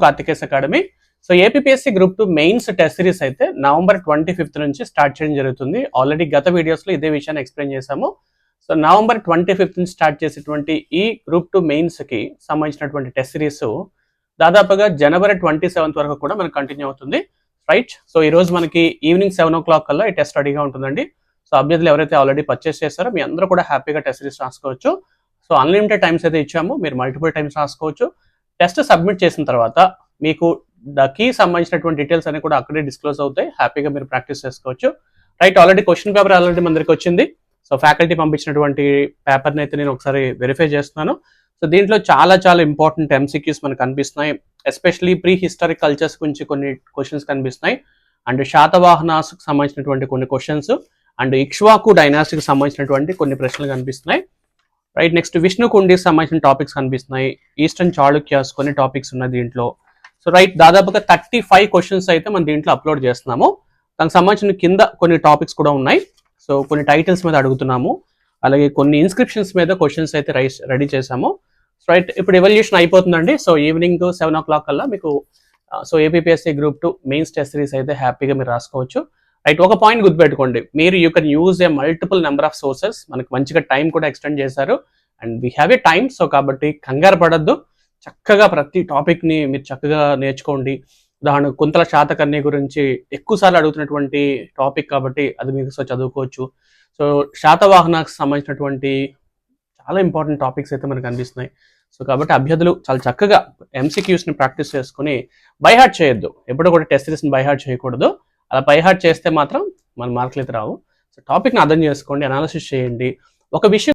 Karthikes academy. So APSC group 2 mains test series అయితే November 25 నుంచి start చేయడం జరుగుతుంది. ఆల్రెడీ గత వీడియోస్లో ఇదే విషయాన్ని ఎక్స్ప్లెయిన్ చేశాము. సో నవంబర్ 25 నుంచి స్టార్ట్ చేసేటువంటి ఈ గ్రూప్ 2 మెయిన్స్కి సంబంధించినటువంటి టెస్ట్ సిరీస్ దాదాపుగా జనవరి 27 వరకు కూడా మనకు కంటిన్యూ అవుతుంది, రైట్. సో ఈ రోజు మనకి ఈవినింగ్ 7 o'clock కల్లా ఈ టెస్ట్ రెడీగా ఉంటుందండి. సో అభ్యర్థులు ఎవరైతే ఆల్రెడీ పర్చేస్ చేస్తారో మీ అందరూ కూడా హ్యాపీగా టెస్ట్ సిరీస్ రాసుకోవచ్చు. సో అన్లిమిటెడ్ టైమ్స్ అయితే ఇచ్చాము, మీరు మల్టిపుల్ టైమ్స్ రాసుకోవచ్చు. టెస్ట్ సబ్మిట్ చేసిన తర్వాత మీకు కీ సంబంధించినటువంటి డీటెయిల్స్ అన్ని కూడా అక్కడే డిస్క్లోజ్ అవుతాయి, హ్యాపీగా మీరు ప్రాక్టీస్ చేసుకోవచ్చు, right. Already question paper already మన దగ్గరికి వచ్చింది. సో ఫ్యాకల్టీ పంపించినటువంటి పేపర్ని అయితే నేను ఒకసారి వెరిఫై చేస్తున్నాను. సో దీంట్లో చాలా ఇంపార్టెంట్ ఎంసీక్యూస్ మనకు కనిపిస్తున్నాయి. ఎస్పెషలీ ప్రీ హిస్టారిక్ కల్చర్స్ గురించి కొన్ని క్వశ్చన్స్ కనిపిస్తున్నాయి, అండ్ శాతవాహనాస్కి సంబంధించినటువంటి కొన్ని క్వశ్చన్స్, అండ్ ఇక్ష్వాకు డైనాస్టీకి సంబంధించినటువంటి కొన్ని ప్రశ్నలు కనిపిస్తున్నాయి, రైట్. నెక్స్ట్ విష్ణుకుండికి సంబంధించిన టాపిక్స్ కనిపిస్తున్నాయి, ఈస్టర్న్ చాళుక్యాస్ కొన్ని టాపిక్స్ ఉన్నాయి దీంట్లో. సో రైట్, దాదాపుగా 35 క్వశ్చన్స్ అయితే మనం దీంట్లో అప్లోడ్ చేస్తున్నాము. దానికి సంబంధించిన కింద కొన్ని టాపిక్స్ కూడా ఉన్నాయి. సో కొన్ని టైటిల్స్ మీద అడుగుతున్నాము, అలాగే కొన్ని ఇన్స్క్రిప్షన్స్ మీద క్వశ్చన్స్ అయితే రెడీ చేసాము. సో రైట్, ఇప్పుడు ఎవల్యూషన్ అయిపోతుందండి. సో ఈవినింగ్ 7 o'clock కల్లా మీకు so APSC group 2 mains test series అయితే హ్యాపీగా మీరు రాసుకోవచ్చు, రైట్. ఒక పాయింట్ గుర్తుపెట్టుకోండి, మీరు you can use a multiple number of sources. మనకి మంచిగా టైం కూడా ఎక్స్టెండ్ చేశారు, and we have a time. So కాబట్టి కంగారు పడద్దు, చక్కగా ప్రతి టాపిక్ని మీరు చక్కగా నేర్చుకోండి. ఉదాహరణకు కుంతల శాతకర్ణి గురించి ఎక్కువసార్లు అడుగుతున్నటువంటి టాపిక్ కాబట్టి అది మీకు సో చదువుకోవచ్చు. సో శాతవాహనకు సంబంధించినటువంటి చాలా ఇంపార్టెంట్ టాపిక్స్ అయితే మనకు కనిపిస్తున్నాయి. సో కాబట్టి అభ్యర్థులు చాలా చక్కగా ఎంసీక్యూస్ని ప్రాక్టీస్ చేసుకుని బైహార్ట్ చేయొద్దు, ఎప్పుడు కూడా టెస్ట్ సిరీస్ని బైహార్ట్ చేయకూడదు. అలా బైహార్ట్ చేస్తే మాత్రం మన మార్కులు అయితే రావు. సో టాపిక్ని అర్థం చేసుకోండి, అనాలిసిస్ చేయండి. ఒక విషయం